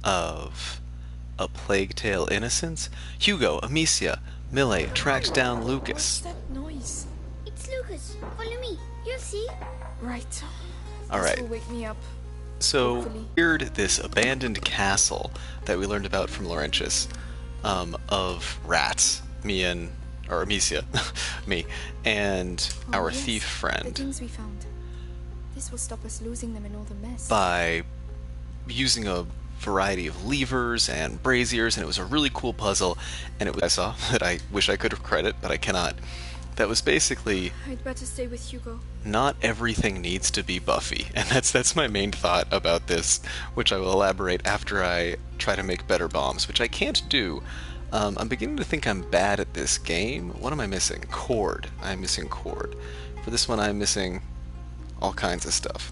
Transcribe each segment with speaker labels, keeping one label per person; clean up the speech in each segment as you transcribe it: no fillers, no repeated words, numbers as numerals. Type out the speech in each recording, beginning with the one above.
Speaker 1: of A Plague Tale: Innocence. Hugo, Amicia, Millie tracks down
Speaker 2: What's
Speaker 1: Lucas.
Speaker 2: that noise?
Speaker 3: It's Lucas. Follow me. You'll see.
Speaker 2: Right. This
Speaker 1: Alright.
Speaker 2: will wake me up.
Speaker 1: So,
Speaker 2: Hopefully.
Speaker 1: here's this abandoned castle that we learned about from Laurentius, of rats. Me and, or Amicia, me, and
Speaker 2: Oh,
Speaker 1: our
Speaker 2: yes,
Speaker 1: thief
Speaker 2: The
Speaker 1: friend,
Speaker 2: things we found. This will stop us losing them in all the mess.
Speaker 1: by using a variety of levers and braziers, and it was a really cool puzzle, and it was I saw that I wish I could credit, but I cannot. That was basically
Speaker 2: I'd better stay with Hugo.
Speaker 1: not everything needs to be Buffy, and that's my main thought about this, which I will elaborate after I try to make better bombs, which I can't do. I'm beginning to think I'm bad at this game. What am I missing? Cord. I'm missing cord. For this one, I'm missing all kinds of stuff.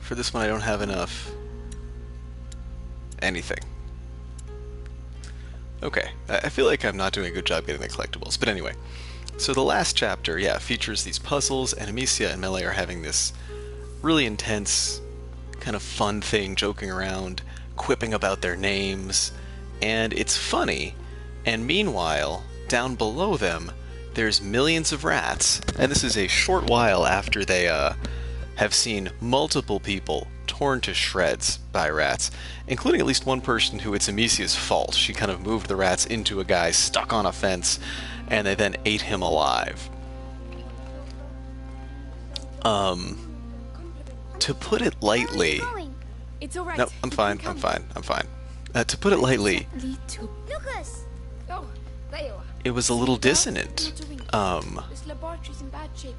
Speaker 1: For this one, I don't have enough anything. Okay, I feel like I'm not doing a good job getting the collectibles, but anyway. So the last chapter, yeah, features these puzzles, and Amicia and Melee are having this really intense, kind of fun thing, joking around, quipping about their names, and it's funny. And meanwhile, down below them, there's millions of rats, and this is a short while after they have seen multiple people torn to shreds by rats, including at least one person who it's Amicia's fault. She kind of moved the rats into a guy stuck on a fence, and they then ate him alive. To put it lightly...
Speaker 2: It's alright.
Speaker 1: No, I'm fine, I'm fine, I'm fine. To put it lightly,
Speaker 2: Lead to...
Speaker 3: Lucas.
Speaker 4: Oh, there you are.
Speaker 1: it was a little dissonant.
Speaker 4: This laboratory's in bad shape,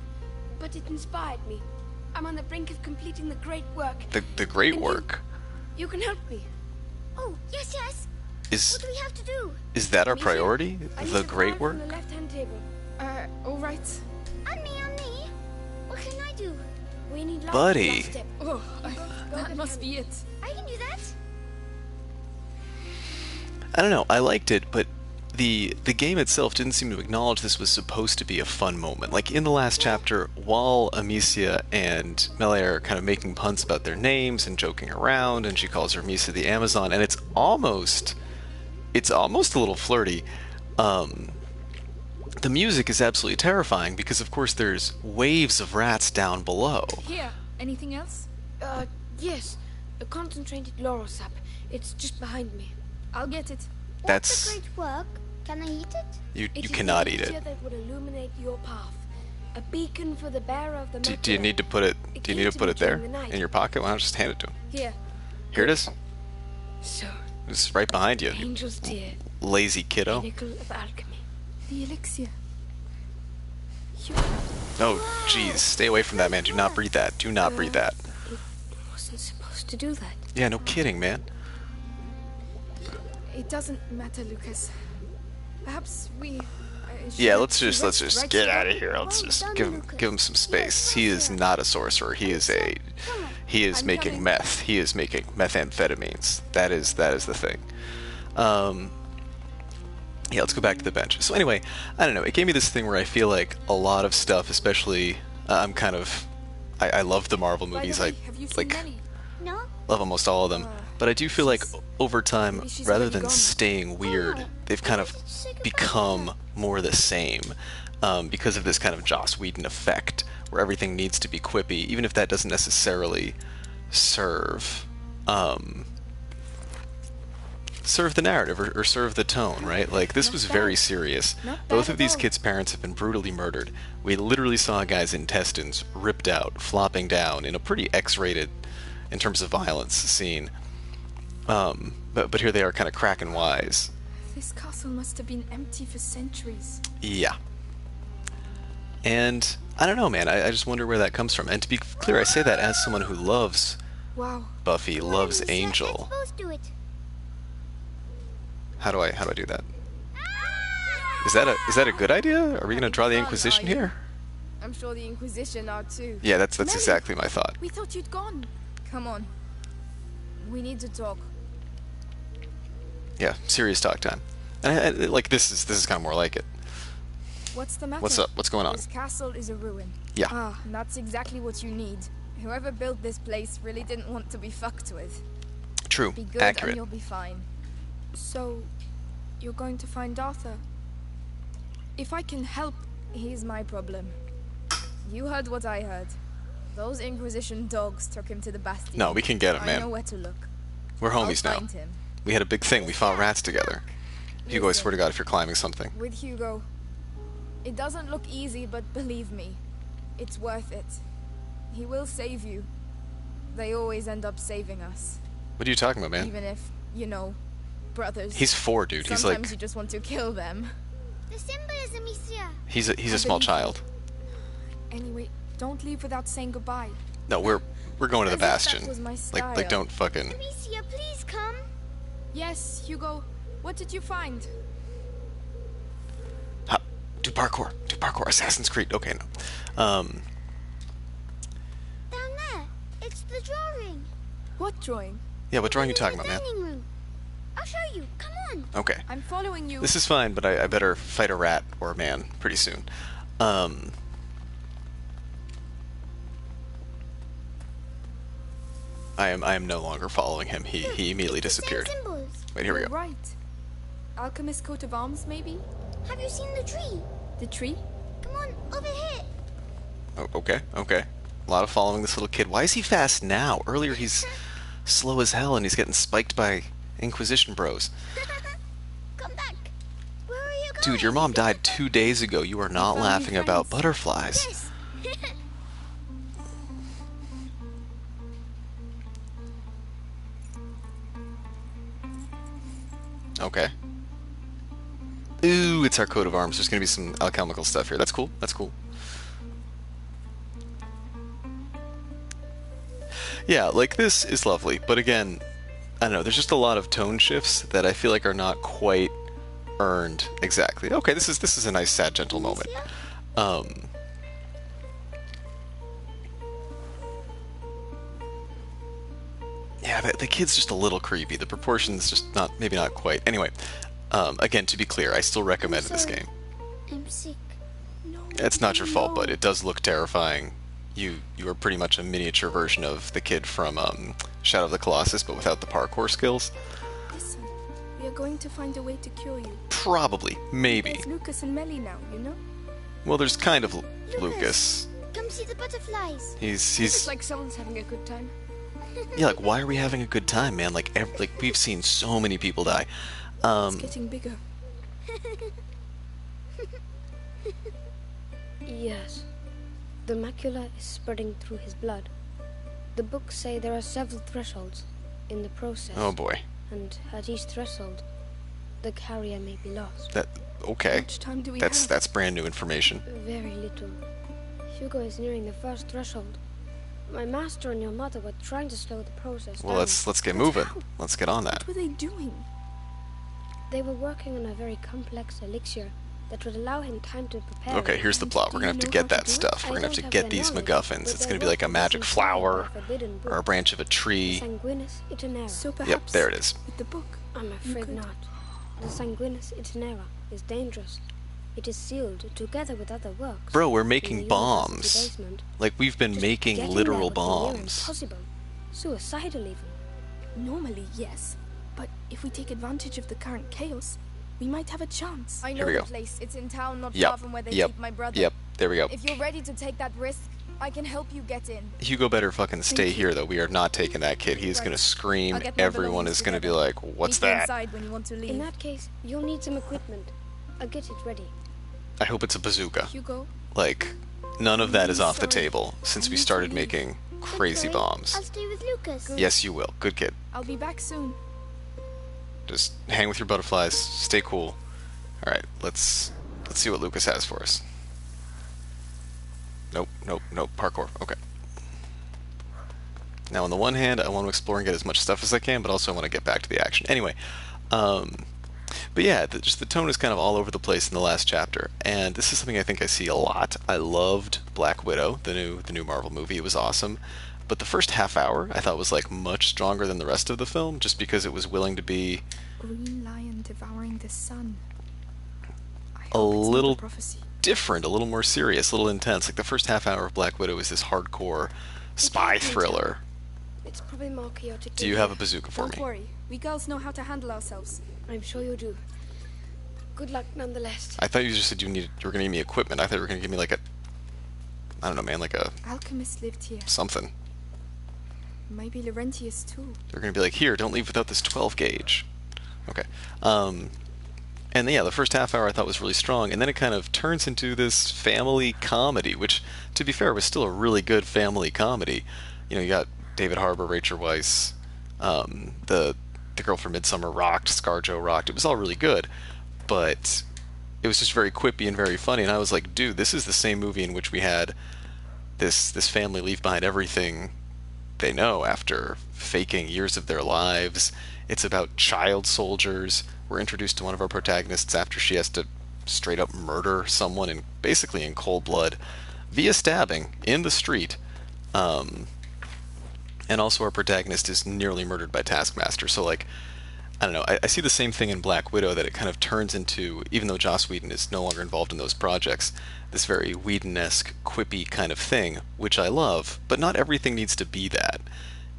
Speaker 4: but it inspired me. I'm on the brink of completing the great work.
Speaker 1: The great work
Speaker 4: You can help me.
Speaker 3: Oh, yes, yes.
Speaker 1: is
Speaker 3: What do we have to do?
Speaker 1: that our
Speaker 4: Me too.
Speaker 1: priority?
Speaker 4: I need
Speaker 1: The
Speaker 4: a
Speaker 1: great
Speaker 4: card
Speaker 1: work?
Speaker 4: from the left-hand table.
Speaker 2: Alright.
Speaker 3: On me. What can I do?
Speaker 4: We need lots
Speaker 1: Buddy.
Speaker 4: of last step.
Speaker 2: Oh,
Speaker 4: Go
Speaker 2: that
Speaker 4: get
Speaker 2: must
Speaker 4: Henry.
Speaker 2: be it.
Speaker 3: I can do that.
Speaker 1: I don't know, I liked it, but the game itself didn't seem to acknowledge this was supposed to be a fun moment. Like in the last chapter, while Amicia and Melee are kind of making puns about their names and joking around, and she calls her Amicia the Amazon, and it's almost a little flirty. The music is absolutely terrifying because, of course, there's waves of rats down below.
Speaker 2: Here, anything else?
Speaker 4: Yes. A concentrated laurel sap. It's just behind me.
Speaker 2: I'll get it.
Speaker 3: What's
Speaker 1: That's
Speaker 3: the great work? Can I eat it?
Speaker 1: you
Speaker 4: It is
Speaker 1: cannot
Speaker 4: the
Speaker 1: eat
Speaker 4: meteor
Speaker 1: it.
Speaker 4: that would illuminate your path. A beacon for the bearer of the
Speaker 1: Do you need to put it? Do you need to put it there in your pocket? Why not just hand it to him?
Speaker 2: Here.
Speaker 1: Here it is.
Speaker 4: So,
Speaker 1: It's right behind you,
Speaker 4: angel's tear,
Speaker 1: lazy kiddo.
Speaker 4: pinnacle of alchemy.
Speaker 2: The elixir.
Speaker 1: Oh, jeez, stay away from that, man. Do not breathe that. Do not breathe that.
Speaker 4: It wasn't supposed to do that.
Speaker 1: Yeah, no kidding, man.
Speaker 2: It doesn't matter, Lucas. Perhaps we... should
Speaker 1: Yeah,
Speaker 2: let
Speaker 1: let's
Speaker 2: you
Speaker 1: just
Speaker 2: rest right
Speaker 1: get
Speaker 2: here.
Speaker 1: out of here. Let's just give him some space. He is not a sorcerer. He is
Speaker 2: I'm
Speaker 1: making
Speaker 2: coming.
Speaker 1: meth. He is making methamphetamines. That is the thing. Yeah, let's go back to the bench. So anyway, I don't know. It gave me this thing where I feel like a lot of stuff, especially I love the Marvel
Speaker 2: By the
Speaker 1: movies.
Speaker 2: way,
Speaker 1: I
Speaker 2: have you seen
Speaker 1: like
Speaker 2: Nelly?
Speaker 3: No?
Speaker 1: love almost all of them. But I do feel like over time,
Speaker 2: maybe she's
Speaker 1: rather
Speaker 2: already
Speaker 1: than
Speaker 2: gone.
Speaker 1: staying weird,
Speaker 3: Oh,
Speaker 1: they've kind of
Speaker 3: say goodbye
Speaker 1: become more the same because of this kind of Joss Whedon effect, where everything needs to be quippy, even if that doesn't necessarily serve serve the narrative or serve the tone, right? Like, this was very serious.
Speaker 2: Not
Speaker 1: Both
Speaker 2: bad
Speaker 1: of
Speaker 2: at
Speaker 1: these
Speaker 2: all.
Speaker 1: kids' parents have been brutally murdered. We literally saw a guy's intestines ripped out, flopping down in a pretty X-rated, in terms of violence, scene. But here they are kind of cracking wise.
Speaker 2: This castle must have been empty for centuries.
Speaker 1: Yeah. And I don't know, man. I just wonder where that comes from. And to be clear, I say that as someone who loves
Speaker 2: Wow.
Speaker 1: Buffy, loves
Speaker 3: Amicia,
Speaker 1: Angel.
Speaker 3: Let's both do it.
Speaker 1: How do I do that? Is that a good idea? Are we gonna draw the
Speaker 2: Fun,
Speaker 1: Inquisition
Speaker 2: are you?
Speaker 1: here?
Speaker 2: I'm sure the Inquisition are too.
Speaker 1: Yeah, that's
Speaker 2: Nelly,
Speaker 1: exactly my thought.
Speaker 2: We thought you'd gone. Come on. We need to talk.
Speaker 1: Yeah, serious talk time. And like this is kind of more like it.
Speaker 2: What's the matter?
Speaker 1: What's up? What's going on?
Speaker 2: This castle is a ruin.
Speaker 1: Yeah.
Speaker 2: Ah, and that's exactly what you need. Whoever built this place really didn't want to be fucked with.
Speaker 1: True.
Speaker 2: Be good
Speaker 1: Accurate.
Speaker 2: and you'll be fine.
Speaker 4: So, you're going to find Arthur? If I can help...
Speaker 2: He's my problem. You heard what I heard. Those Inquisition dogs took him to the Bastion.
Speaker 1: No, we can get him,
Speaker 2: I
Speaker 1: man.
Speaker 2: know where to look.
Speaker 1: We're homies
Speaker 2: I'll
Speaker 1: now.
Speaker 2: find him.
Speaker 1: We had a big thing. We fought rats together. Hugo, I
Speaker 2: Listen.
Speaker 1: swear to God, if you're climbing something.
Speaker 2: With Hugo. It doesn't look easy, but believe me, it's worth it. He will save you. They always end up saving us.
Speaker 1: What are you talking about, man?
Speaker 2: Even if, you know, brothers.
Speaker 1: He's 4, dude. He's
Speaker 2: Sometimes
Speaker 1: like...
Speaker 2: you just want to kill them.
Speaker 3: The symbolism is here.
Speaker 1: He's a
Speaker 2: I
Speaker 1: small
Speaker 2: believe
Speaker 1: child.
Speaker 4: Anyway, don't leave without saying goodbye.
Speaker 1: No, we're going to the
Speaker 2: As if that
Speaker 1: Bastion.
Speaker 2: was my
Speaker 1: Like
Speaker 2: style.
Speaker 1: don't fucking...
Speaker 3: Amicia, please come.
Speaker 4: Yes, Hugo. What did you find?
Speaker 1: Do parkour. Do parkour. Assassin's Creed. Okay, no.
Speaker 3: Down there. It's the drawing.
Speaker 4: What drawing?
Speaker 1: Yeah, what drawing are you talking
Speaker 3: In
Speaker 1: about,
Speaker 3: the
Speaker 1: man?
Speaker 3: dining room. I'll show you. Come on.
Speaker 1: Okay.
Speaker 4: I'm following you.
Speaker 1: This is fine, but I better fight a rat or a man pretty soon. I am no longer following him. He immediately
Speaker 3: It's the same
Speaker 1: disappeared.
Speaker 3: symbols.
Speaker 1: Wait, here we
Speaker 4: You're
Speaker 1: go.
Speaker 4: right. Alchemist coat of arms, maybe?
Speaker 3: Have you seen the tree?
Speaker 4: The tree?
Speaker 3: Come on, over here.
Speaker 1: Oh, okay, okay. A lot of following this little kid. Why is he fast now? Earlier he's slow as hell and he's getting spiked by Inquisition bros.
Speaker 3: Come back. Where are you going?
Speaker 1: Dude, your mom died 2 days ago. You are not
Speaker 4: found
Speaker 1: laughing
Speaker 4: new
Speaker 1: about
Speaker 4: friends.
Speaker 1: butterflies.
Speaker 3: Yes.
Speaker 1: Okay. Ooh, it's our coat of arms. There's gonna be some alchemical stuff here. That's cool. That's cool. Yeah, like this is lovely, but again, I don't know, there's just a lot of tone shifts that I feel like are not quite earned exactly. Okay, this is a nice sad gentle moment. Yeah, the kid's just a little creepy. The proportions just maybe not quite. Anyway, again, to be clear, I still recommend this
Speaker 3: sorry.
Speaker 1: game.
Speaker 3: I'm sick.
Speaker 4: No.
Speaker 1: It's not your fault,
Speaker 4: no.
Speaker 1: but it does look terrifying. You are pretty much a miniature version of the kid from Shadow of the Colossus, but without the parkour skills.
Speaker 4: Listen, we are going to find a way to cure you.
Speaker 1: Probably, maybe.
Speaker 4: There's Lucas and Melly now, you know?
Speaker 1: Well, there's kind of Lucas.
Speaker 3: Come see the butterflies.
Speaker 4: It's
Speaker 1: He's
Speaker 4: like someone's having a good time.
Speaker 1: yeah. Like, why are we having a good time, man? Like, we've seen so many people die.
Speaker 4: It's getting bigger.
Speaker 5: Yes. The macula is spreading through his blood. The books say there are several thresholds in the process.
Speaker 1: Oh boy.
Speaker 5: And at each threshold, the carrier may be lost.
Speaker 1: That okay.
Speaker 4: Much time do we
Speaker 1: That's
Speaker 4: have?
Speaker 1: that's brand new information.
Speaker 5: Very little. Hugo is nearing the first threshold. My master and your mother were trying to slow the process
Speaker 1: Well,
Speaker 5: down.
Speaker 1: let's get
Speaker 4: But
Speaker 1: moving.
Speaker 4: how?
Speaker 1: Let's get on that.
Speaker 4: What were they doing?
Speaker 5: They were working on a very complex elixir that would allow him time to prepare.
Speaker 1: Okay,
Speaker 5: it.
Speaker 1: here's the plot.
Speaker 4: Do
Speaker 1: We're gonna
Speaker 4: you
Speaker 1: have to
Speaker 4: know
Speaker 1: get
Speaker 4: how to
Speaker 1: that
Speaker 4: do it?
Speaker 1: stuff.
Speaker 5: I
Speaker 1: We're gonna have
Speaker 5: don't
Speaker 1: to
Speaker 5: have
Speaker 1: get
Speaker 5: the
Speaker 1: these
Speaker 5: knowledge,
Speaker 1: MacGuffins.
Speaker 5: but
Speaker 1: It's
Speaker 5: their
Speaker 1: gonna be like a
Speaker 5: work
Speaker 1: magic
Speaker 5: is
Speaker 1: flower
Speaker 5: inside the forbidden book.
Speaker 1: or a branch of a tree.
Speaker 5: Sanguinis itinera.
Speaker 4: So perhaps...
Speaker 1: Yep, there it is.
Speaker 4: With the book.
Speaker 5: I'm afraid
Speaker 4: could-
Speaker 5: not. The Sanguinis itinera is dangerous. It is sealed together with other works.
Speaker 1: Bro, we're
Speaker 5: in
Speaker 1: making
Speaker 5: the
Speaker 1: bombs.
Speaker 5: university basement.
Speaker 1: Like we've been
Speaker 5: Just
Speaker 1: making
Speaker 5: getting
Speaker 1: literal
Speaker 5: there would be near
Speaker 1: bombs.
Speaker 5: impossible. Suicidal even.
Speaker 4: Normally, yes. But if we take advantage of the current chaos, we might have a chance.
Speaker 2: I
Speaker 1: Here
Speaker 2: know
Speaker 1: we
Speaker 2: the
Speaker 1: go.
Speaker 2: place. It's in town, not
Speaker 1: Yep.
Speaker 2: far from where they
Speaker 1: Yep.
Speaker 2: keep my brother.
Speaker 1: Yep. There we go.
Speaker 2: If you're ready to take that risk, I can help you get in.
Speaker 1: Hugo better fucking stay
Speaker 4: you.
Speaker 1: here though. We are not taking that kid. He is
Speaker 2: Right.
Speaker 1: gonna scream.
Speaker 2: I'll get my
Speaker 1: Everyone
Speaker 2: belongings
Speaker 1: is gonna be
Speaker 2: together.
Speaker 1: like, "What's
Speaker 2: Meet you
Speaker 1: that?"
Speaker 2: inside when you want to leave.
Speaker 5: In that case, you'll need some equipment. I'll get it ready.
Speaker 1: I hope it's a bazooka.
Speaker 4: Hugo,
Speaker 1: Like, none of that is off the
Speaker 4: Sorry.
Speaker 1: table since we
Speaker 4: need to
Speaker 1: started
Speaker 4: leave.
Speaker 1: making crazy
Speaker 3: Don't worry,
Speaker 1: bombs.
Speaker 3: I'll stay with Lucas.
Speaker 1: Yes, you will. Good kid.
Speaker 4: I'll be back soon.
Speaker 1: Just hang with your butterflies. Stay cool. All right, let's see what Lucas has for us. Nope, nope, nope. Parkour. Okay. Now, on the one hand, I want to explore and get as much stuff as I can, but also I want to get back to the action. Anyway, but yeah, just the tone is kind of all over the place in the last chapter, and this is something I think I see a lot. I loved Black Widow, the new Marvel movie. It was awesome, but the first half hour I thought was like much stronger than the rest of the film, just because it was willing to be
Speaker 4: Green lion devouring the sun. I
Speaker 1: A
Speaker 4: hope it's not
Speaker 1: little
Speaker 4: prophecy.
Speaker 1: different, a little more serious, a little intense. Like the first half hour of Black Widow is this hardcore spy thriller.
Speaker 5: It's probably more chaotic.
Speaker 1: Do you have a bazooka for
Speaker 2: Don't
Speaker 1: me?
Speaker 2: worry. We girls know how to handle ourselves.
Speaker 5: I'm sure you do. Good luck nonetheless.
Speaker 1: I thought you just said you were gonna give me equipment. I thought you were gonna give me like a, I don't know, man, like a
Speaker 2: Alchemists lived here.
Speaker 1: something.
Speaker 2: Maybe Laurentius too.
Speaker 1: They're gonna be like, here, don't leave without this 12 gauge. Okay. And yeah, the first half hour I thought was really strong, and then it kind of turns into this family comedy, which, to be fair, was still a really good family comedy. You know, you got David Harbour, Rachel Weisz, the girl from Midsummer rocked, ScarJo rocked. It was all really good, but it was just very quippy and very funny. And I was like, dude, this is the same movie in which we had this family leave behind everything they know after faking years of their lives. It's about child soldiers. We're introduced to one of our protagonists after she has to straight up murder someone basically in cold blood via stabbing in the street. And also our protagonist is nearly murdered by Taskmaster. So, like, I don't know, I see the same thing in Black Widow, that it kind of turns into, even though Joss Whedon is no longer involved in those projects, this very Whedon-esque, quippy kind of thing, which I love, but not everything needs to be that.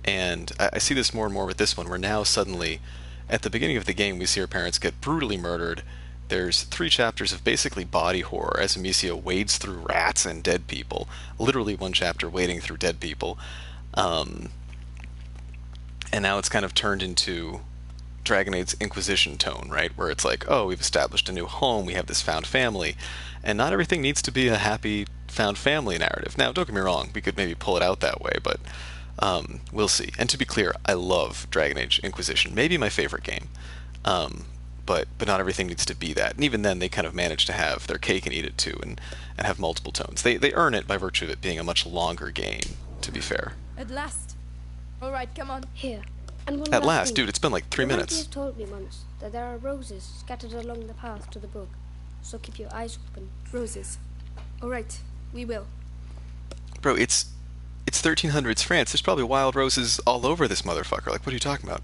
Speaker 1: And I see this more and more with this one, where now suddenly, at the beginning of the game, we see our parents get brutally murdered. There's 3 chapters of basically body horror as Amicia wades through rats and dead people. Literally 1 chapter wading through dead people. And now it's kind of turned into Dragon Aid's Inquisition tone, right? Where it's like, oh, we've established a new home, we have this found family. And not everything needs to be a happy found family narrative. Now, don't get me wrong, we could maybe pull it out that way, but we'll see. And to be clear, I love Dragon Age Inquisition. Maybe my favorite game. But not everything needs to be that. And even then, they kind of manage to have their cake and eat it too, and have multiple tones. They earn it by virtue of it being a much longer game, to be fair.
Speaker 2: At last. All right, come on.
Speaker 5: Here. And one
Speaker 1: At
Speaker 5: last
Speaker 1: last,
Speaker 5: thing.
Speaker 1: dude, it's been like 3 minutes.
Speaker 5: Laurentius told me once that there are roses scattered along the path to the book, so keep your eyes open.
Speaker 2: Roses. All right, we will.
Speaker 1: Bro, it's 1300s France. There's probably wild roses all over this motherfucker. Like, what are you talking about?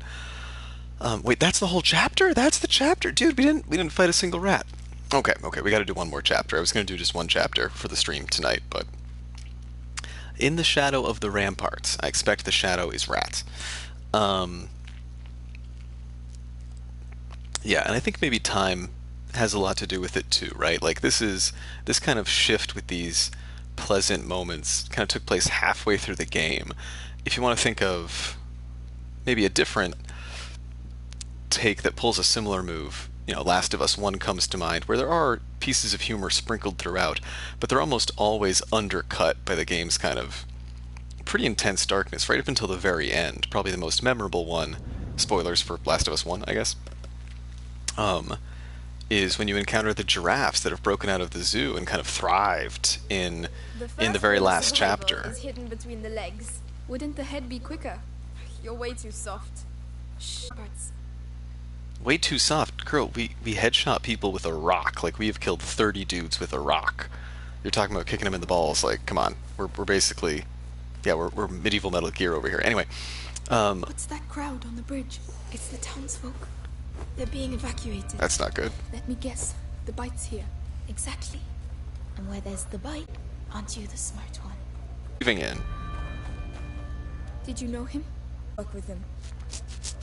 Speaker 1: Wait, that's the whole chapter? That's the chapter? Dude, we didn't fight a single rat. Okay, we gotta do one more chapter. I was gonna do just one chapter for the stream tonight, but... In the shadow of the ramparts. I expect the shadow is rats. Yeah, and I think maybe time has a lot to do with it too, right? Like, this kind of shift with these pleasant moments kind of took place halfway through the game. If you want to think of maybe a different take that pulls a similar move, you know, Last of Us 1 comes to mind, where there are pieces of humor sprinkled throughout, but they're almost always undercut by the game's kind of pretty intense darkness, right up until the very end. Probably the most memorable one, spoilers for Last of Us 1, I guess, is when you encounter the giraffes that have broken out of the zoo and kind of thrived in the very last chapter.
Speaker 2: Is hidden between the legs. Wouldn't the head be quicker? You're way too soft. Shh. Parts.
Speaker 1: Way too soft. Girl, we headshot people with a rock. Like, we have killed 30 dudes with a rock. You're talking about kicking them in the balls. Like, come on. We're basically... Yeah, we're medieval Metal Gear over here. Anyway.
Speaker 2: What's that crowd on the bridge? It's the townsfolk. They're being evacuated.
Speaker 1: That's not good.
Speaker 2: Let me guess. The bite's here.
Speaker 3: Exactly. And where there's the bite, aren't you the smart one?
Speaker 1: Moving in.
Speaker 2: Did you know him? Work with him.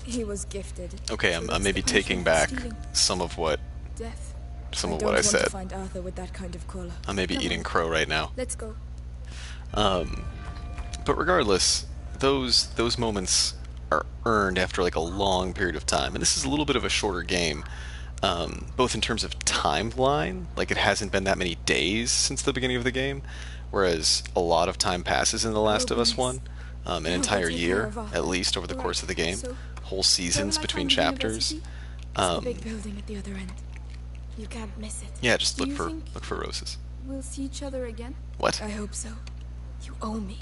Speaker 2: He was gifted.
Speaker 1: Okay, I'm maybe taking back some of what
Speaker 2: Death.
Speaker 1: I said.
Speaker 2: To find Arthur with that kind of collar.
Speaker 1: I'm maybe eating crow right now.
Speaker 2: Let's go.
Speaker 1: But regardless, those moments are earned after like a long period of time, and this is a little bit of a shorter game, both in terms of timeline, like it hasn't been that many days since the beginning of the game, whereas a lot of time passes in The Last of Us 1, an entire year at least over the course of the game, whole seasons between chapters.
Speaker 2: The big building at the other end.
Speaker 3: You can't miss it.
Speaker 1: Yeah, just
Speaker 2: Do
Speaker 1: look
Speaker 2: you
Speaker 1: for
Speaker 2: think
Speaker 1: roses.
Speaker 2: We'll see each other again?
Speaker 1: What?
Speaker 2: I hope so. You owe me.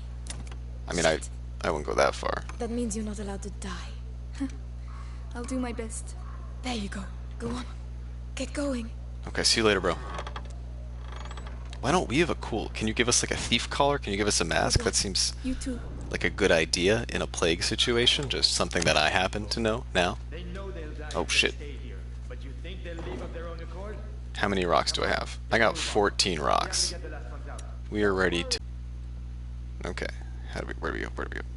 Speaker 1: I mean, I wouldn't go that far.
Speaker 2: That means you're not allowed to die. I'll do my best. There you go. Go on. Get going.
Speaker 1: Okay, see you later, bro. Why don't we have a cool... Can you give us like a thief collar? Can you give us a mask? That seems
Speaker 2: You too.
Speaker 1: like a good idea in a plague situation. Just something that I happen to know now. Oh shit. How many rocks do I have? I got 14 rocks. We are ready to... Okay. Where do we go? Where do we go?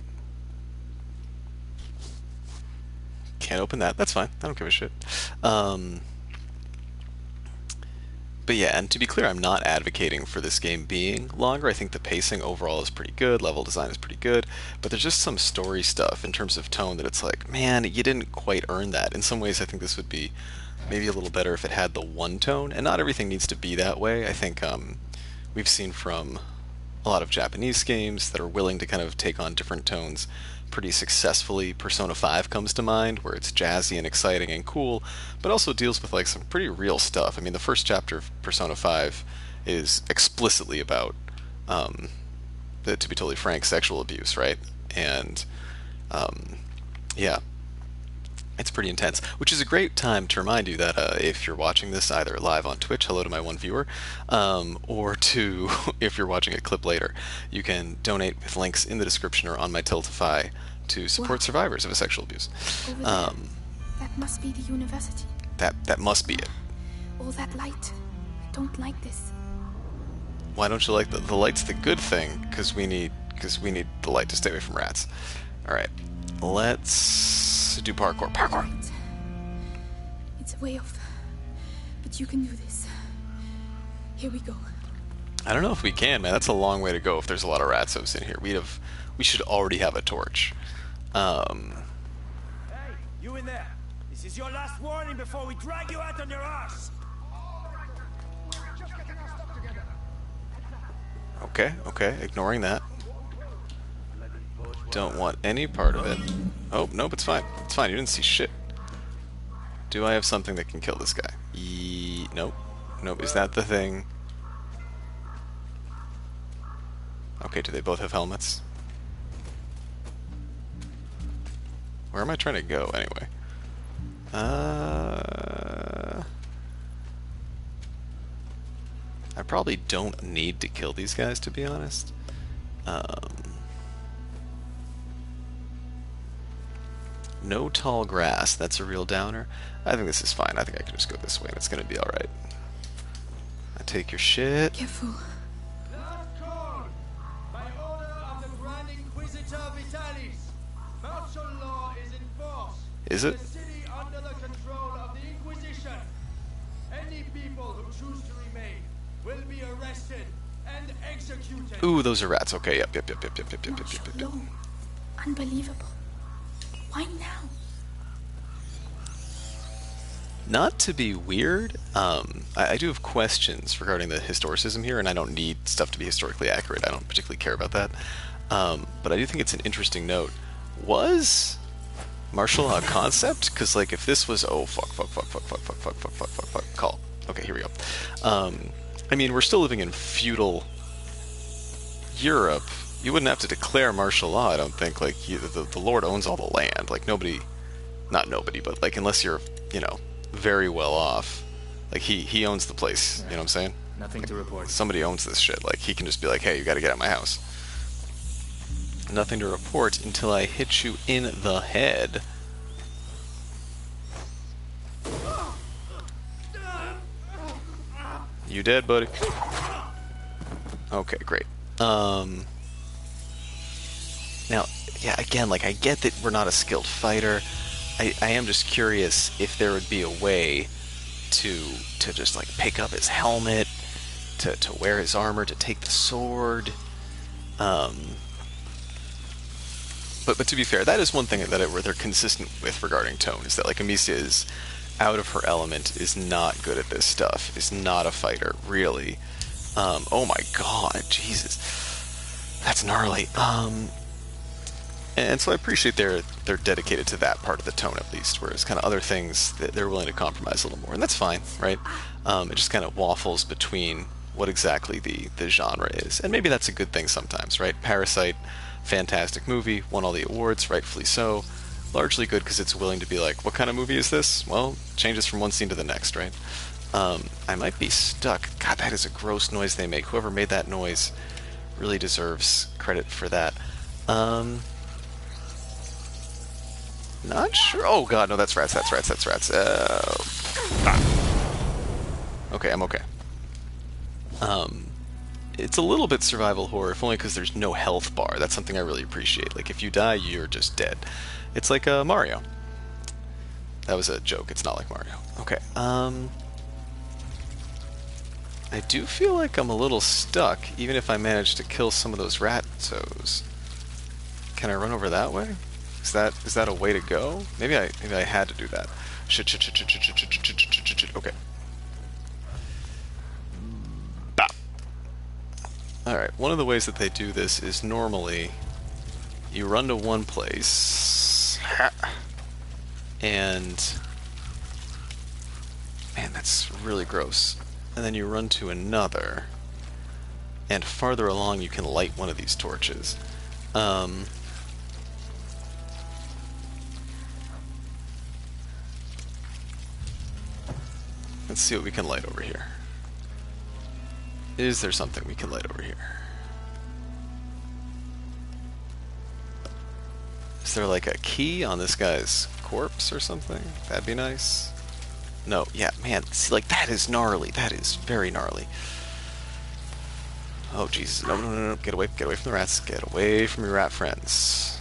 Speaker 1: Can't open that. That's fine. I don't give a shit. But yeah, and to be clear, I'm not advocating for this game being longer. I think the pacing overall is pretty good, level design is pretty good, but there's just some story stuff in terms of tone that it's like, man, you didn't quite earn that. In some ways, I think this would be maybe a little better if it had the one tone, and not everything needs to be that way. I think we've seen from a lot of Japanese games that are willing to kind of take on different tones pretty successfully. Persona 5 comes to mind, where it's jazzy and exciting and cool, but also deals with like some pretty real stuff. I mean, the first chapter of Persona 5 is explicitly about, to be totally frank, sexual abuse, right? And yeah, it's pretty intense, which is a great time to remind you that if you're watching this either live on Twitch, hello to my one viewer, or to, if you're watching a clip later, you can donate with links in the description or on my Tiltify to support survivors of a sexual abuse.
Speaker 3: Over there. That must be the university.
Speaker 1: That must be it.
Speaker 3: All that light. I don't like this.
Speaker 1: Why don't you like the light's the good thing? Because we need the light to stay away from rats. All right, let's do parkour. Parkour.
Speaker 3: Right. It's way off, but you can do this. Here we go.
Speaker 1: I don't know if we can, man. That's a long way to go. If there's a lot of ratsos in here, we should already have a torch.
Speaker 6: Hey, you in there? This is your last warning before we drag you out on your ass.
Speaker 1: Okay, ignoring that. Don't want any part of it. Oh, nope, it's fine. It's fine, you didn't see shit. Do I have something that can kill this guy? Nope. Nope, is that the thing? Okay, do they both have helmets? Where am I trying to go, anyway? I probably don't need to kill these guys, to be honest. No tall grass, that's a real downer. I think this is fine. I think I can just go this way and it's gonna be alright. I take your shit.
Speaker 3: Careful.
Speaker 6: Last call! By order of the Grand Inquisitor Vitalis, martial law is enforced.
Speaker 1: Is it?
Speaker 6: The city under the control of the Inquisition. Any people who choose to remain will be arrested and executed.
Speaker 1: Ooh, those are rats. Okay, yep.
Speaker 3: Martial law. Unbelievable. Why now?
Speaker 1: Not to be weird, I do have questions regarding the historicism here, and I don't need stuff to be historically accurate. I don't particularly care about that. But I do think it's an interesting note. Was martial law a concept? Because, like, if this was... Oh, fuck, call. Okay, here we go. I mean, we're still living in feudal Europe. You wouldn't have to declare martial law, I don't think. Like, the Lord owns all the land. Like, nobody... Not nobody, but, like, unless you're, you know, very well off. Like, he owns the place, you know what I'm saying?
Speaker 7: Nothing to report.
Speaker 1: Somebody owns this shit. Like, he can just be like, hey, you gotta get out of my house. Nothing to report until I hit you in the head. You dead, buddy? Okay, great. Now, yeah, again, like, I get that we're not a skilled fighter. I am just curious if there would be a way to just, like, pick up his helmet, to wear his armor, to take the sword. But to be fair, that is one thing that they're consistent with regarding tone, is that, like, Amicia is out of her element, is not good at this stuff, is not a fighter, really. Oh my god, Jesus. That's gnarly. And so I appreciate they're dedicated to that part of the tone, at least, whereas kind of other things, they're willing to compromise a little more, and that's fine, right? It just kind of waffles between what exactly the genre is, and maybe that's a good thing sometimes, right? Parasite, fantastic movie, won all the awards, rightfully so. Largely good because it's willing to be like, what kind of movie is this? Well, changes from one scene to the next, right? I might be stuck. God, that is a gross noise they make. Whoever made that noise really deserves credit for that. Not sure. Oh god, no, that's rats. Okay, I'm okay. it's a little bit survival horror, if only because there's no health bar. That's something I really appreciate. Like, if you die, you're just dead. It's like Mario. That was a joke. It's not like Mario. Okay. I do feel like I'm a little stuck, even if I manage to kill some of those rat toes. Can I run over that way? Is that a way to go? Maybe I had to do that. Shit. Okay. Bop. Alright, one of the ways that they do this is normally you run to one place, and man, that's really gross. And then you run to another, and farther along you can light one of these torches. Let's see what we can light over here. Is there something we can light over here? Is there like a key on this guy's corpse or something? That'd be nice. No, yeah, man, see, like, that is gnarly. That is very gnarly. Oh, Jesus. No. Get away from the rats. Get away from your rat friends.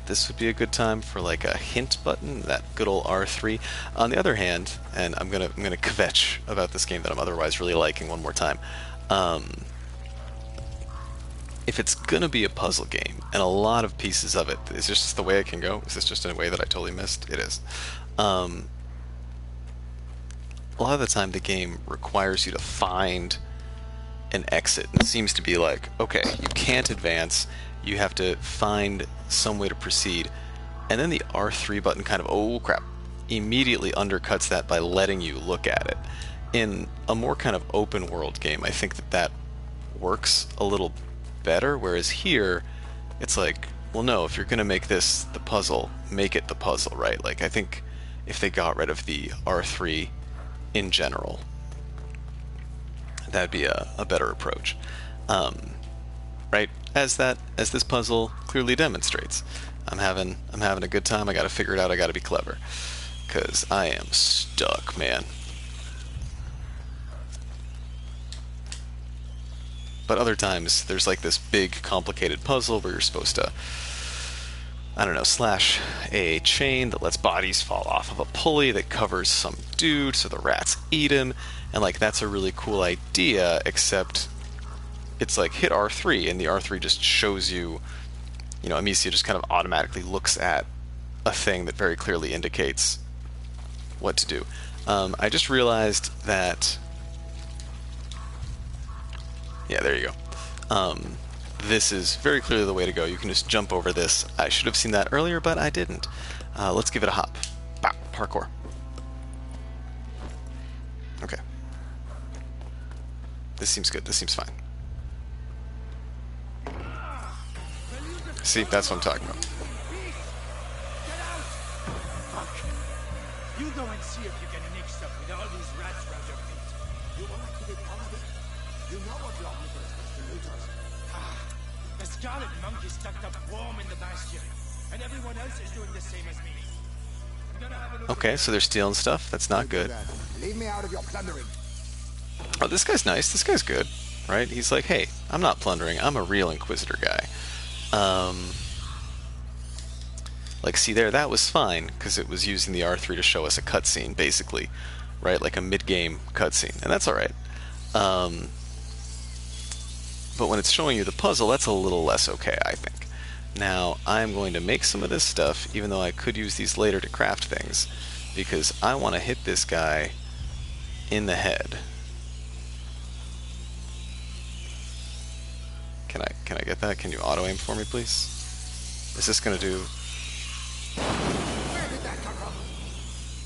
Speaker 1: This would be a good time for, like, a hint button, that good old R3. On the other hand, and I'm gonna kvetch about this game that I'm otherwise really liking one more time. If it's gonna be a puzzle game, and a lot of pieces of it, is this just the way it can go? Is this just in a way that I totally missed? It is. A lot of the time the game requires you to find an exit. And it seems to be like, okay, you can't advance, you have to find some way to proceed. And then the R3 button kind of, oh crap, immediately undercuts that by letting you look at it. In a more kind of open world game, I think that works a little better, whereas here it's like, well, no, if you're gonna make this the puzzle, make it the puzzle, right? Like, I think if they got rid of the R3 in general, that'd be a better approach, right? As this puzzle clearly demonstrates. I'm having a good time. I gotta figure it out. I gotta be clever, because I am stuck, man. But other times, there's like this big, complicated puzzle where you're supposed to, I don't know, slash a chain that lets bodies fall off of a pulley that covers some dude so the rats eat him. And like, that's a really cool idea, except it's like hit R3 and the R3 just shows you, you know, Amicia just kind of automatically looks at a thing that very clearly indicates what to do. I just realized that, yeah, there you go. This is very clearly the way to go. You can just jump over this. I should have seen that earlier, but I didn't. Let's give it a hop. Bow, parkour. Okay. This seems good. This seems fine. See, that's what I'm talking about.
Speaker 6: You go and see if you can mix up with all these rats around your feet. You want to keep it positive? You know what your uncle is supposed to do to us. The scarlet monkey's tucked up warm in the bastion, and everyone else is doing the same as me.
Speaker 1: Okay, so they're stealing stuff. That's not good.
Speaker 6: Leave me out of your plundering.
Speaker 1: Oh, this guy's nice. This guy's good, right? He's like, hey, I'm not plundering. I'm a real Inquisitor guy. Like, see there, that was fine, because it was using the R3 to show us a cutscene, basically, right? Like a mid-game cutscene, and that's alright. But when it's showing you the puzzle, that's a little less okay, I think. Now, I'm going to make some of this stuff, even though I could use these later to craft things, because I want to hit this guy in the head. Can I get that? Can you auto-aim for me, please? Is this going to do...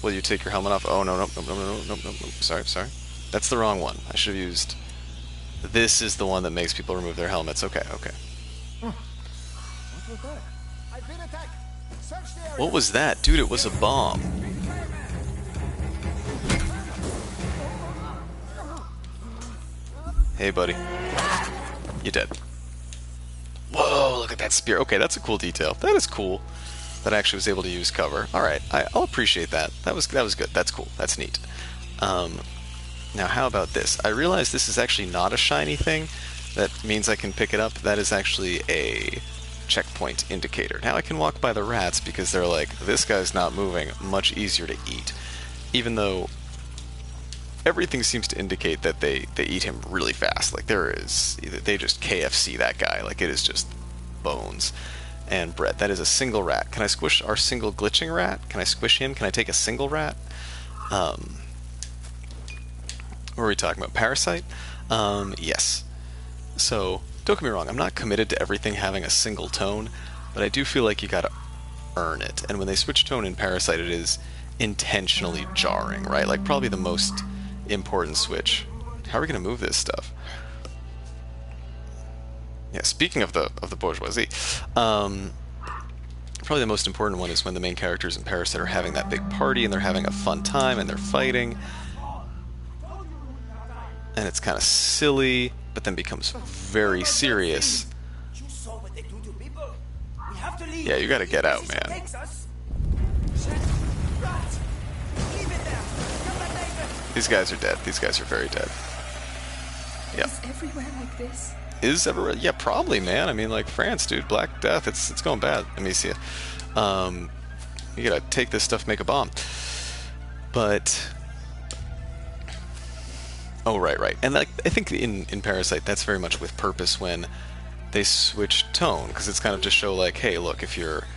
Speaker 1: Will you take your helmet off? Oh, no. Sorry. That's the wrong one. I should have used... This is the one that makes people remove their helmets. Okay.
Speaker 6: What was that? I've been attacked. Search the area.
Speaker 1: What was that? Dude, it was a bomb. Hey, buddy. You're dead. Whoa, look at that spear. Okay, that's a cool detail. That is cool. That I actually was able to use cover. Alright, I'll appreciate that. That was good. That's cool. That's neat. Now, how about this? I realize this is actually not a shiny thing. That means I can pick it up. That is actually a checkpoint indicator. Now I can walk by the rats because they're like, this guy's not moving, much easier to eat. Even though everything seems to indicate that they eat him really fast. Like they just KFC that guy. Like it is just bones and bread. That is a single rat. Can I squish our single glitching rat? Can I squish him? Can I take a single rat? What are we talking about? Parasite? Yes. So, don't get me wrong, I'm not committed to everything having a single tone, but I do feel like you gotta earn it. And when they switch tone in Parasite, it is intentionally jarring, right? Like, probably the most important switch. How are we gonna move this stuff? Yeah, speaking of the bourgeoisie, probably the most important one is when the main characters in Parasite are having that big party and they're having a fun time and they're fighting. And it's kind of silly, but then becomes very serious. Yeah, you gotta get out, man. These guys are dead. These guys are very dead. Yep.
Speaker 3: Is everywhere like this?
Speaker 1: Is everywhere? Yeah, probably, man. I mean, like France, dude. Black Death. It's going bad, Amicia. You gotta take this stuff, make a bomb. But... Oh, right. And like, I think in Parasite, that's very much with purpose when they switch tone, because it's kind of to show like, hey, look, if you're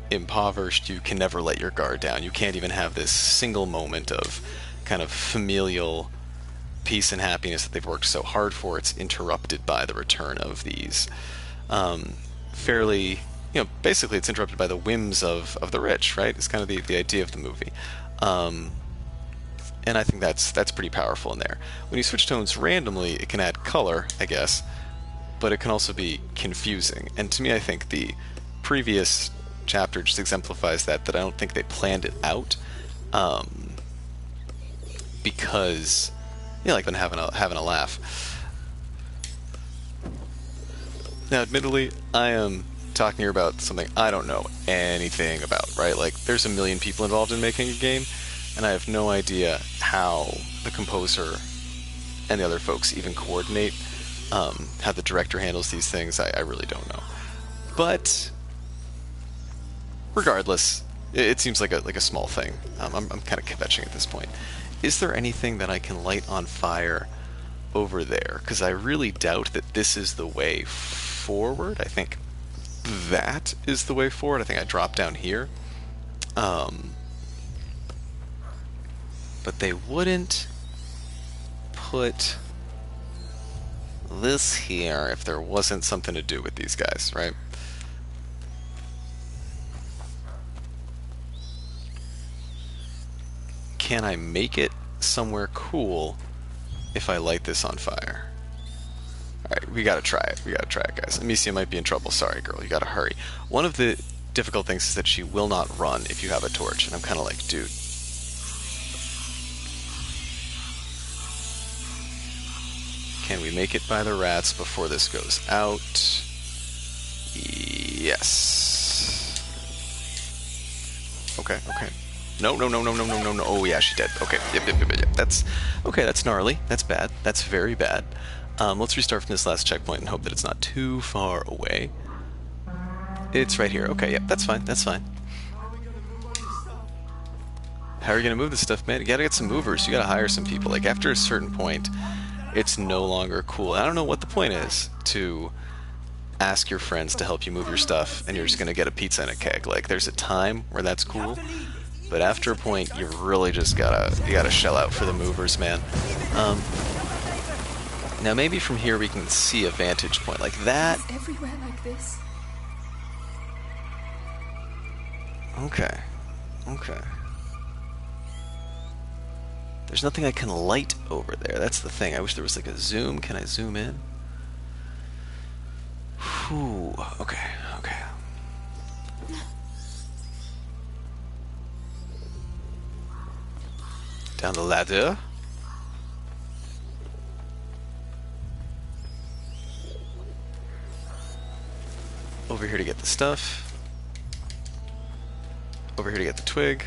Speaker 1: impoverished, you can never let your guard down. You can't even have this single moment of kind of familial peace and happiness that they've worked so hard for. It's interrupted by the return of these fairly, basically it's interrupted by the whims of the rich, right? It's kind of the idea of the movie. And I think that's pretty powerful in there. When you switch tones randomly, it can add color, I guess, but it can also be confusing. And to me, I think the previous chapter just exemplifies that I don't think they planned it out, because, like them having a laugh. Now, admittedly, I am talking here about something I don't know anything about, right? Like, there's a million people involved in making a game, and I have no idea how the composer and the other folks even coordinate, how the director handles these things. I really don't know. But regardless, it seems like a small thing. I'm kind of kvetching at this point. Is there anything that I can light on fire over there? Because I really doubt that this is the way forward. I think that is the way forward. I think I drop down here. But they wouldn't put this here if there wasn't something to do with these guys, right? Can I make it somewhere cool if I light this on fire? Alright, we gotta try it. Guys. Amicia might be in trouble. Sorry, girl. You gotta hurry. One of the difficult things is that she will not run if you have a torch. And I'm kind of like, dude. Can we make it by the rats before this goes out? Yes. Okay. No. Oh, yeah, she did. Okay. Yep. That's gnarly. That's bad. That's very bad. Let's restart from this last checkpoint and hope that it's not too far away. It's right here. Okay, yep, that's fine. How are you gonna move this stuff, man? You gotta get some movers. You gotta hire some people. Like, after a certain point, it's no longer cool. I don't know what the point is to ask your friends to help you move your stuff and you're just gonna get a pizza and a keg. Like, there's a time where that's cool, but after a point, you really just gotta shell out for the movers, man. Now maybe from here we can see a vantage point like that.
Speaker 3: Is everywhere like this?
Speaker 1: Okay. There's nothing I can light over there. That's the thing. I wish there was like a zoom. Can I zoom in? Whew. Okay. Down the ladder. Over here to get the stuff. Over here to get the twig.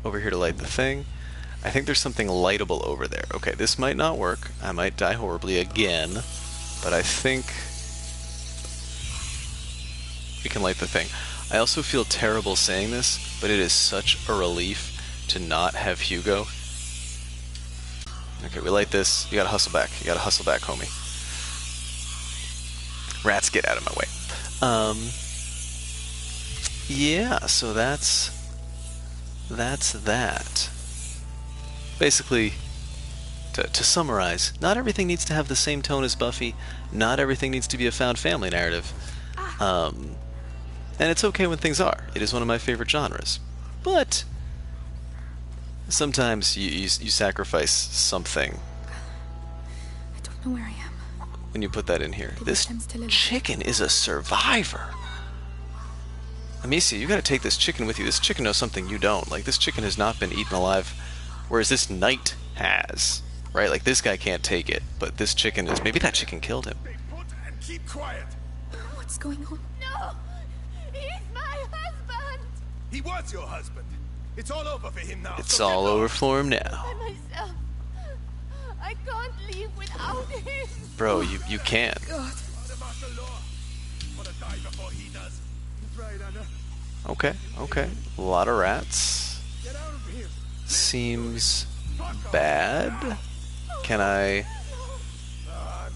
Speaker 1: over here to light the thing. I think there's something lightable over there. Okay, this might not work. I might die horribly again, but I think we can light the thing. I also feel terrible saying this, but it is such a relief to not have Hugo. Okay, we light this. You gotta hustle back. You gotta hustle back, homie. Rats, get out of my way. Yeah, so that's that. Basically, to summarize, not everything needs to have the same tone as Buffy. Not everything needs to be a found family narrative. And it's okay when things are. It is one of my favorite genres. But sometimes you sacrifice something.
Speaker 3: I don't know where I am.
Speaker 1: When you put that in here. This chicken is a survivor. Amicia, you gotta take this chicken with you. This chicken knows something you don't. Like, this chicken has not been eaten alive, whereas this knight has. Right? Like, this guy can't take it, but this chicken is... Maybe that chicken killed him.
Speaker 6: Stay put and keep quiet.
Speaker 3: What's going on?
Speaker 4: No! He's my husband!
Speaker 6: He was your husband. It's all over for him now.
Speaker 1: It's
Speaker 6: so
Speaker 1: all
Speaker 6: get
Speaker 1: over
Speaker 6: lost.
Speaker 1: for him now.
Speaker 4: By myself. I can't leave without him.
Speaker 1: Bro, you can.
Speaker 3: God.
Speaker 6: What about the law? Wanna die before he does? He's right, Anna.
Speaker 1: Okay, okay. A lot of rats.
Speaker 6: Get out of here.
Speaker 1: Seems bad. Can I...
Speaker 3: I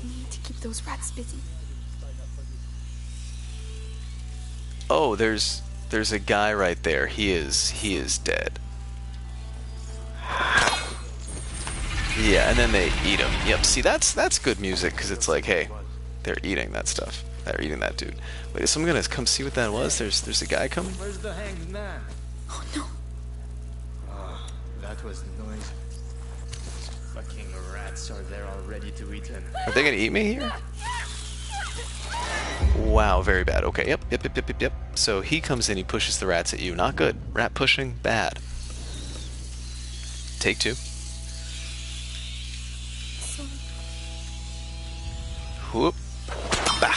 Speaker 3: need to keep those rats busy.
Speaker 1: Oh, there's a guy right there. He is dead. Yeah, and then they eat him. Yep. See, that's good music because it's like, hey, they're eating that stuff. They're eating that dude. Wait, is someone gonna come see what that was? There's a guy coming.
Speaker 7: Where's the hanged man?
Speaker 3: Oh no.
Speaker 7: That was the noise. Fucking rats are there all ready to eat him.
Speaker 1: Are they gonna eat me here? Wow, very bad. Okay, yep. So he comes in, he pushes the rats at you. Not good. Rat pushing, bad. Take two. Whoop. Bah.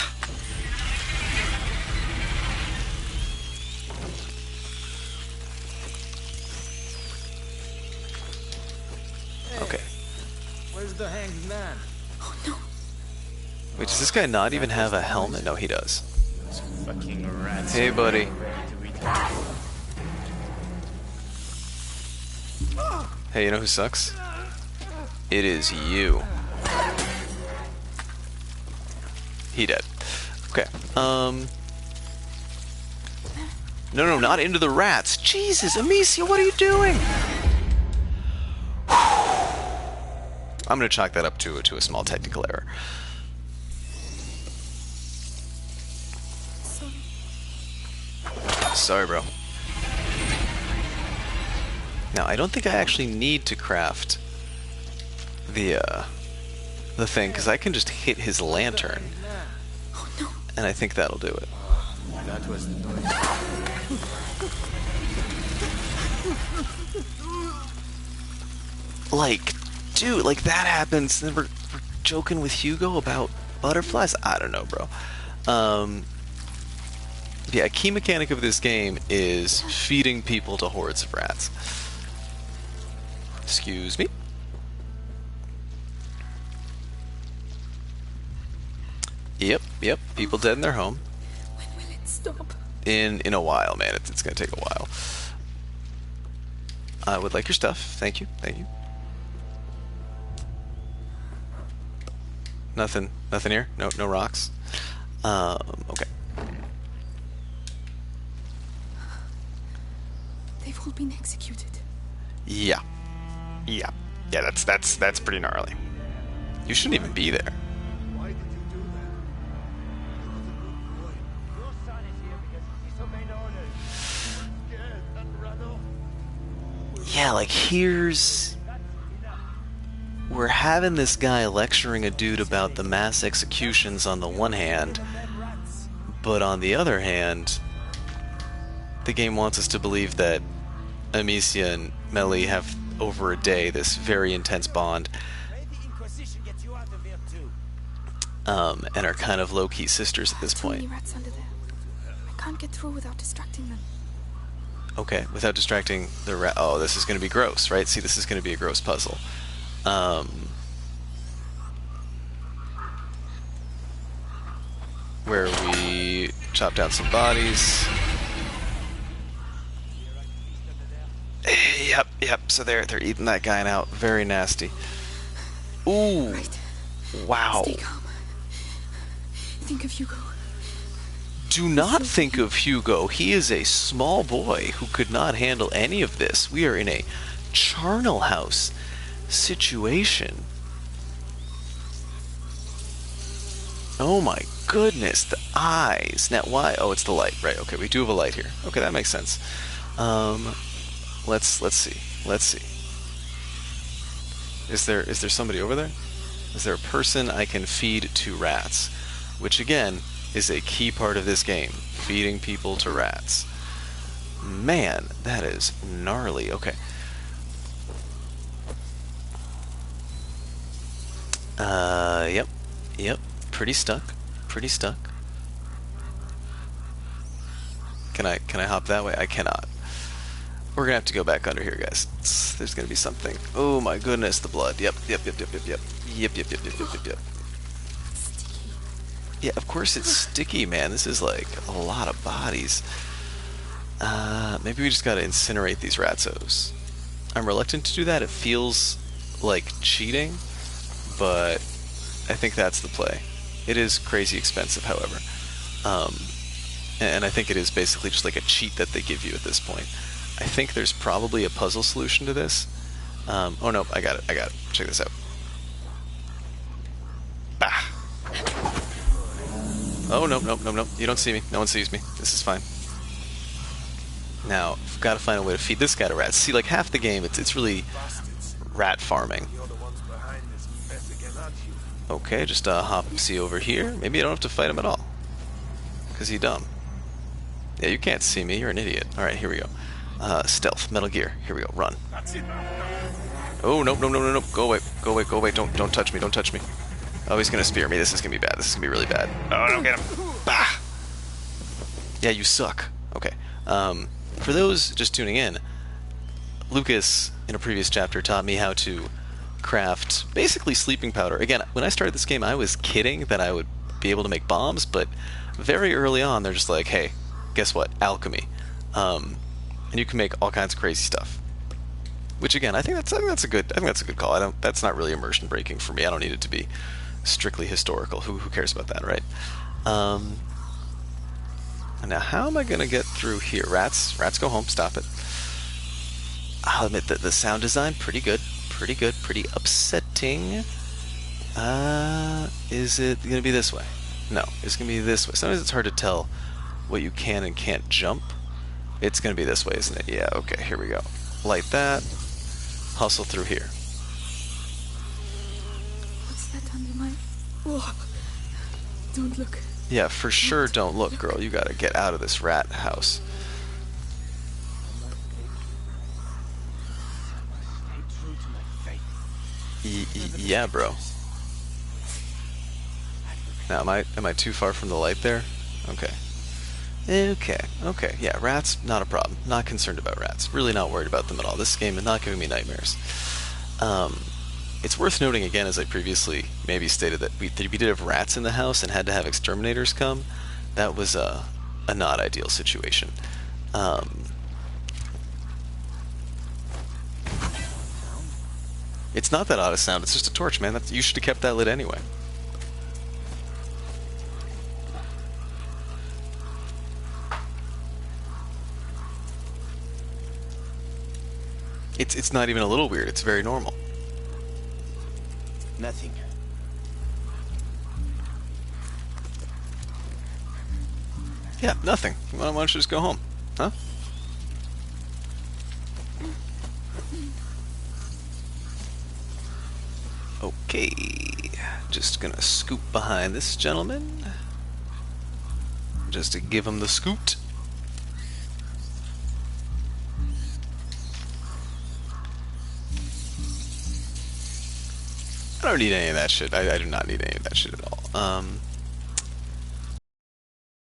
Speaker 1: Okay.
Speaker 7: Where's the hanged man?
Speaker 3: Oh no.
Speaker 1: Wait, does this guy not even have a helmet? No, he does.
Speaker 7: Those fucking rats.
Speaker 1: Hey,
Speaker 7: are
Speaker 1: buddy.
Speaker 7: ready to eat him.
Speaker 1: Hey, you know who sucks? It is you. He dead. Okay. No, not into the rats. Jesus, Amicia, what are you doing? I'm gonna chalk that up to a small technical error. Sorry, bro. Now, I don't think I actually need to craft the thing, because I can just hit his lantern,
Speaker 3: Oh no.
Speaker 1: and I think that'll do it.
Speaker 7: That was the noise.
Speaker 1: Like, dude, like that happens, and then we're joking with Hugo about butterflies? I don't know, bro. Yeah, a key mechanic of this game is feeding people to hordes of rats. Excuse me. Yep. People dead in their home.
Speaker 3: When will it stop?
Speaker 1: In a while, man. It's gonna take a while. I would like your stuff. Thank you. Nothing here. No rocks. Okay.
Speaker 3: They've all been executed.
Speaker 1: Yeah. That's pretty gnarly. You shouldn't even be there.
Speaker 6: Why did you do that? He was a good boy.
Speaker 8: Your son is here because he disobeyed orders.
Speaker 6: Scared and ran off.
Speaker 1: Yeah, like here's... We're having this guy lecturing a dude about the mass executions on the one hand, but on the other hand, the game wants us to believe that Amicia and Melly have, over a day, this very intense bond,
Speaker 8: May the Inquisition get you out of here too.
Speaker 1: and are kind of low-key sisters at this
Speaker 3: Too many
Speaker 1: point.
Speaker 3: rats under there. I can't get through without distracting them.
Speaker 1: Okay, without distracting the rat. Oh, this is going to be gross, right? See, this is going to be a gross puzzle. Where we chop down some bodies. Yep. So they're eating that guy out. Very nasty. Ooh.
Speaker 3: Right.
Speaker 1: Wow.
Speaker 3: Stay calm. Think of Hugo.
Speaker 1: Do not think of Hugo. He is a small boy who could not handle any of this. We are in a charnel house situation. Oh my goodness, the eyes. Now why? Oh, it's the light, right? Okay, we do have a light here. Okay, that makes sense. Let's see. Let's see. Is there somebody over there? Is there a person I can feed to rats? Which again is a key part of this game, feeding people to rats. Man, that is gnarly. Okay. Yep. Pretty stuck. Can I hop that way? I cannot. We're gonna have to go back under here, guys. There's gonna be something. Oh my goodness, the blood. Yep. Yeah, of course it's sticky, man. This is like a lot of bodies. Maybe we just gotta incinerate these ratsos. I'm reluctant to do that. It feels like cheating, but I think that's the play. It is crazy expensive, however. And I think it is basically just like a cheat that they give you at this point. I think there's probably a puzzle solution to this. Oh no, I got it. Check this out. Bah! Oh, no. You don't see me. No one sees me. This is fine. Now, I've got to find a way to feed this guy to rats. See, like half the game, it's really rat farming. Okay, just hop see over here. Maybe I don't have to fight him at all. Because he's dumb. Yeah, you can't see me. You're an idiot. Alright, here we go. Stealth. Metal Gear. Here we go. Run. Oh, no. Go away. Don't touch me. Oh, he's gonna spear me. This is gonna be bad. This is gonna be really bad. Oh, don't get him. Bah! Yeah, you suck. Okay. For those just tuning in, Lucas, in a previous chapter, taught me how to craft basically sleeping powder. Again, when I started this game, I was kidding that I would be able to make bombs, but very early on, they're just like, hey, guess what? Alchemy. And you can make all kinds of crazy stuff. Which again, I think that's a good call. That's not really immersion breaking for me. I don't need it to be strictly historical. Who cares about that, right? Now, how am I gonna get through here? Rats, go home. Stop it. I'll admit that the sound design pretty good, pretty upsetting. Is it gonna be this way? No, it's gonna be this way. Sometimes it's hard to tell what you can and can't jump. It's gonna be this way, isn't it? Yeah. Okay. Here we go. Light that. Hustle through here.
Speaker 3: What's that under my... Oh, don't look.
Speaker 1: Yeah, for sure don't look, girl. You gotta get out of this rat house. Yeah, bro. Now, am I too far from the light there? Okay. Okay. Yeah, rats, not a problem. Not concerned about rats. Really not worried about them at all. This game is not giving me nightmares. It's worth noting again, as I previously maybe stated, that we did have rats in the house and had to have exterminators come. That was a not ideal situation. It's not that odd a sound. It's just a torch, man. You should have kept that lit anyway. It's not even a little weird. It's very normal.
Speaker 8: Nothing.
Speaker 1: Yeah, nothing. Why don't you just go home? Huh? Okay. Just gonna scoop behind this gentleman. Just to give him the scoot. I don't need any of that shit. I do not need any of that shit at all.